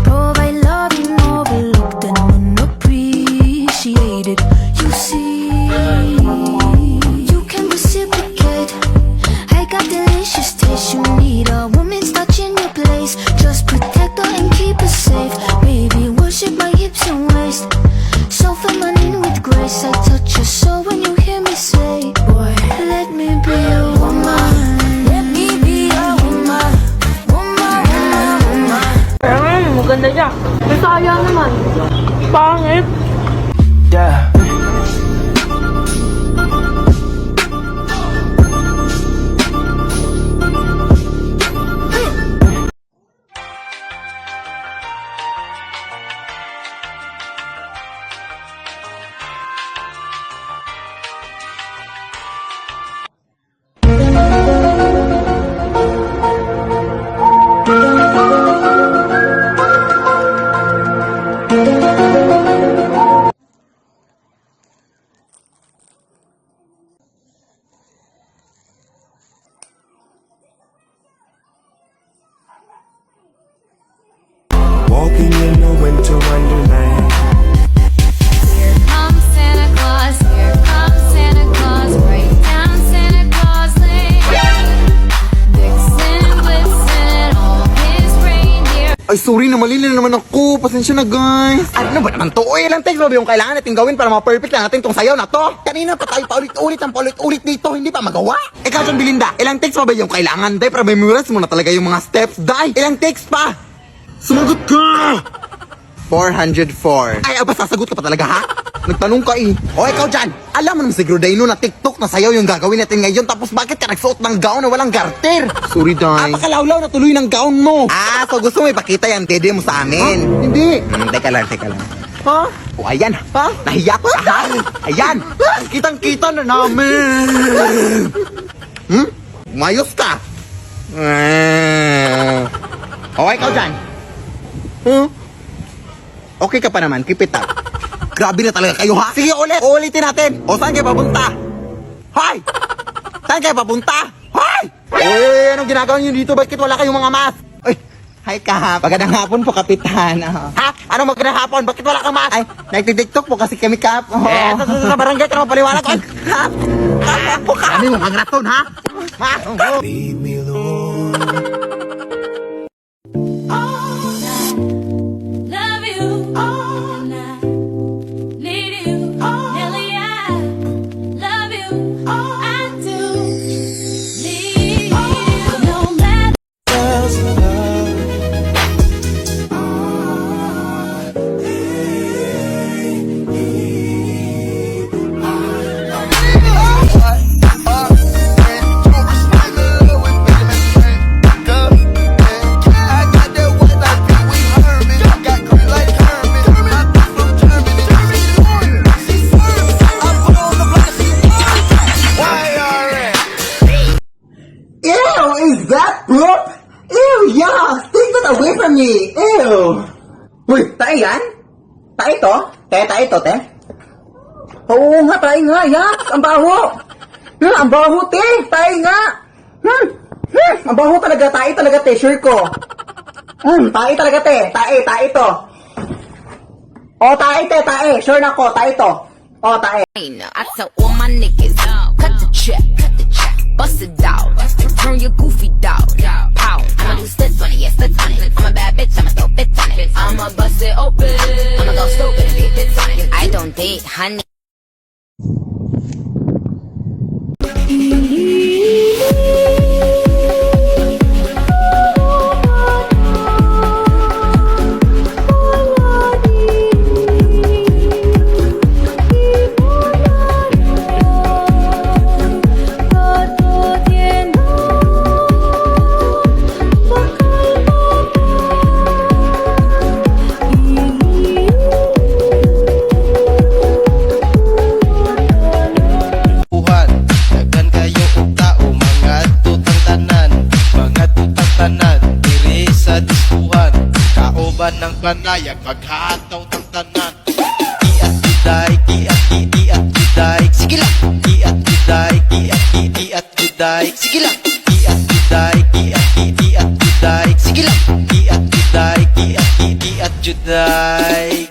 Provide loving overlooked and unappreciated. You see, you can reciprocate. I got delicious taste. You need a woman's touch in your place. Just protect her and keep her safe. Baby, worship my hips and waist. So feminine with grace. I touch your soul when you hear me say, boy, let me be a woman. Let me be a woman. Woman, woman, woman. Maganda siya. May sayang naman. Pangit. Yeah. Walking in a winter wonderland. Here comes Santa Claus, here comes Santa Claus, right down Santa Claus Lane. Vixen, Blitzen, all his reindeer. Ay, sorry na, mali na naman ako. Pasensya na, guys. Ano ba naman to? Uy, ilang text ba yung kailangan natin gawin para ma-perfect lang natin tong sayaw na to? Kanina pa tayo paulit-ulit ang paulit-ulit dito, hindi pa magawa. Ikaw dyan, Belinda, ilang text pa ba yung kailangan, day? Para memorize mo na talaga yung mga steps, day. Ilang text pa? Sumagot ka! 404. Ay, aba, sasagot ka pa talaga, ha? Nagtanong ka eh. O, ikaw dyan, alam mo naman siguro, Dino, na TikTok na sayaw yung gagawin natin ngayon. Tapos bakit ka nagsuot ng gown na walang garter? Sorry, Day. Pakalawlaw na tuloy ng gown mo. Ah, so gusto mo ipakita yan, tede mo sa amin? Huh? Hindi. Teka lang, teka lang. Ha? O, ayan. Ha? Nahiya ko, ha? Ayan. Kitang-kita na namin. Umayos ka. O, ikaw dyan. Okay ka pa naman, keep it up. Grabe na talaga kayo, ha? Sige, ulit. Uulitin natin. O, saan kayo papunta? Hoy! Saan kayo papunta? Hoy! Uy, anong ginagawa niyo dito? Bakit wala kayong mga mask? Uy, hi, Kap. Magandang hapon po, Kapitan. Ha? Anong magandang hapon? Bakit wala kang mask? Ay, nagtitiktok po kasi kami, Kap. Sa barangay ka naman paliwanag. Kap, Kap, po, Kap. Ano yung mga raton, ha? Ha? Leave me alone. Love you all night. Need you, Nelly, I love you, I do. Need you, no matter. Ew, is that poop? Ew, yuck! Take that away from me! Ew! Uy, tae yan? Tae to? Tae to, te? Oo nga, tae nga, yak! Ang baho! Ang baho, te! Tae nga! Ang baho talaga, tae talaga, te, sure ko. Tae talaga, te. Tae to. O, tae, te, tae. Sure na ko, tae to. O, tae. I tell all my niggas, cut the check, bust it out, turn your goofy dog, pow. I'ma do splits on it, yeah, splits on it. I'm a bad bitch, I'ma throw fits on it. I'ma bust it open, I'ma go stupid and get bits on it. I don't date honey. ng panayag paghataw ng tanan. Iat uday, iat uday, sige lang. Iat uday, iat uday, sige lang. Iat uday, iat uday, sige lang. Iat uday, day.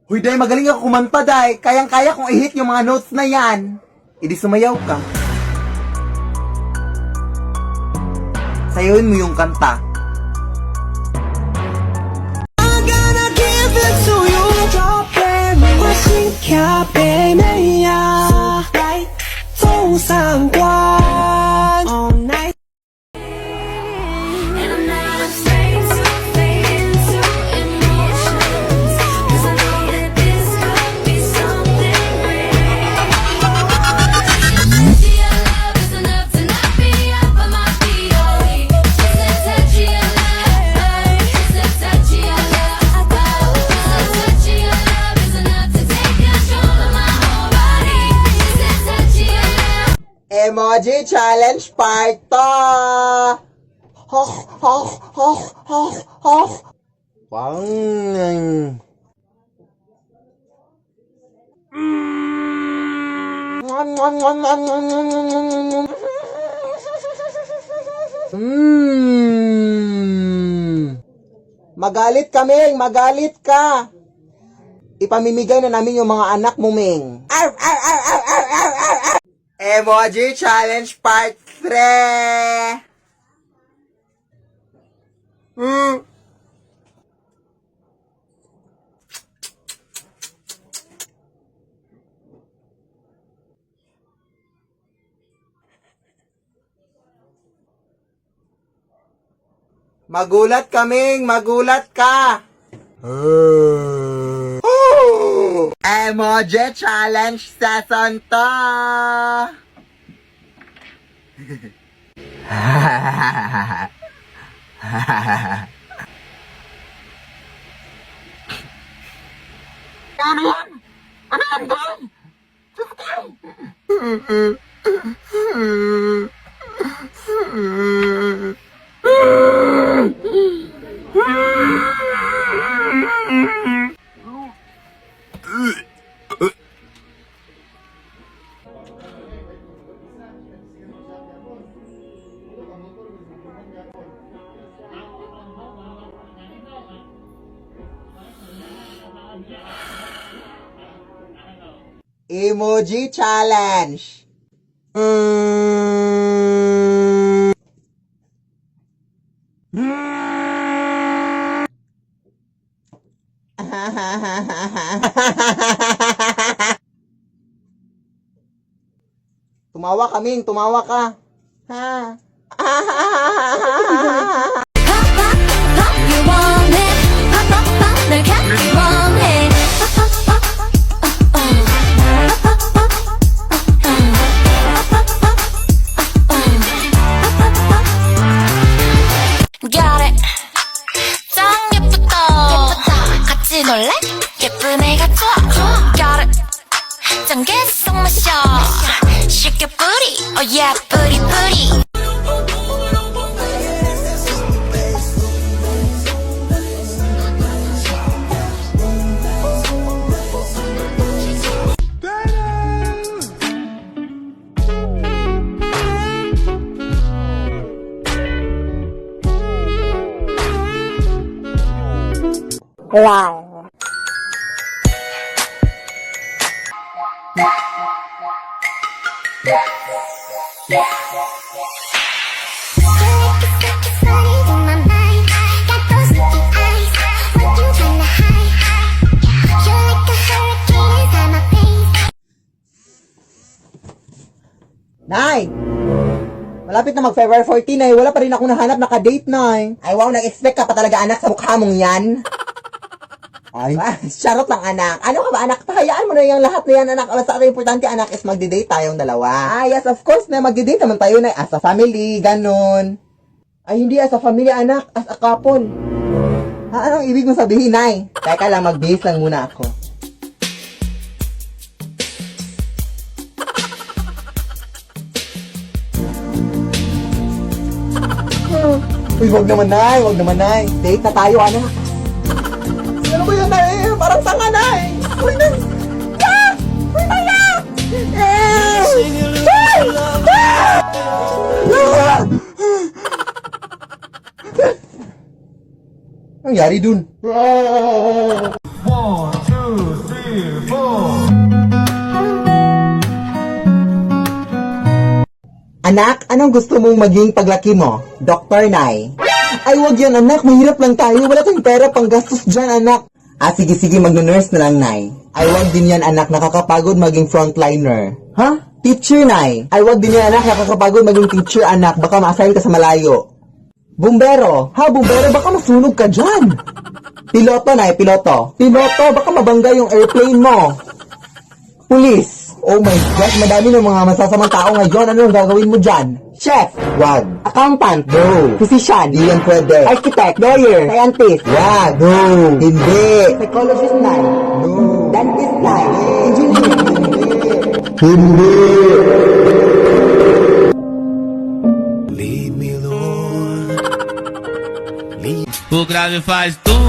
Huy, Day, magaling ako kumanta, Day. Kayang-kaya kong i-hit yung mga notes na yan. Idi sumayaw ka. Sayawin mo yung kanta. And I'm not afraid to fade into emotions, 'cause I know that this could be something real. Your love is enough to knock me off of my feet. Oh, just a touch of your love, just a touch of your love, just a touch of your love is enough to take control of my whole body. Just a touch of your love. Emoji Challenge Part 2! Hoh, hoh, hoh, hoh, hoh. Pang. Magalit ka, Ming. Magalit ka. Ipamimigay na namin yung mga anak mo, Ming. Arr, arr, arr, arr, arr, arr, arr, arr. Emoji Challenge Part 3. Magulat kaming, magulat ka. Emoji Challenge Season 2. Ano yan? Ano yan, boy? Emoji Challenge. Tumawa ka, Ming. Tumawa ka. Ha? Pop, pop, pop, you want it. Pop, pop, pop, 널 갖기 원해. Pop, pop, pop, pop, pop, Got it. 짱 예쁘다. 같이 놀래? 예쁜 애가 좋아. Got it. 짱 계속 마셔. Shake your booty. Oh yeah, booty booty. Nay! Malapit na mag-February 14 ay wala pa rin ako nahanap naka-date, Nay. Ay wow, nag-expect ka pa talaga anak sa mukha mong yan. Ay, charot lang anak. Ano ka ba anak? Hayaan mo na yung lahat na yan anak. Basta ang importante anak is magdi-date tayong dalawa. Ah, yes of course na magdi-date naman tayo na as a family, ganun. Ay hindi as a family anak, as a couple. Ha, anong ibig mo sabihin, Nay? Teka lang, mag-base lang muna ako. Uy, wag naman, Nay. Wag naman, Nay. Date na tayo, anak. Ano ba yun, Nay? Parang tanga, Nay. Uy, Nay. Ah! Uy, Nay, ah! Eh! Ah! Ang yari dun? Anak, anong gusto mong maging paglaki mo? Doktor, Nay. Ay, wag yan, anak. Mahirap lang tayo. Wala tayong pera pang gastos dyan, anak. Ah, sige, magno-nurse na lang, Nay. Ay, wag din yan, anak. Nakakapagod maging frontliner. Ha? Teacher, Nay. Ay, wag din yan, anak. Nakakapagod maging teacher, anak. Baka ma-assign ka sa malayo. Bumbero. Ha, bumbero? Baka masunog ka dyan. Piloto, Nay. Piloto. Piloto, baka mabangga yung airplane mo. Police. Oh my God, madami ng mga masasamang tao ngayon. Ano ang gagawin mo dyan? Chef, wag. Accountant, no. Physician, di yan pwede. Architect, lawyer, scientist, wag. No. Hindi. Psychologist, Nay. No. Dentist, Nay. Engineer, hindi. Lead me, Lord. Lead. O grave faz tum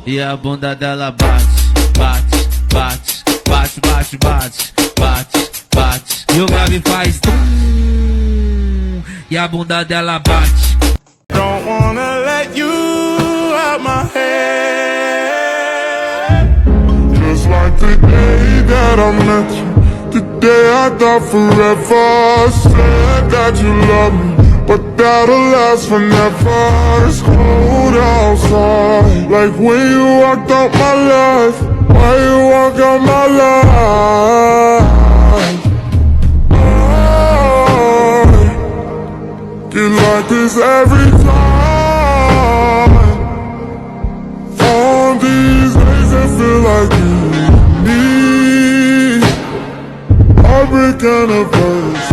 e a bunda dela bate, bate, bate, bate, bate, bate, bate, bate. E o grave faz tum e a bunda dela bate. Don't wanna let you out my head. Just like the day that I met you, the day I thought forever. Said that you love me, but that'll last forever. It's cold outside, like when you walked out my life. Why you walk out my life? Get like this every time. On these days I feel like you need a brick and a verse.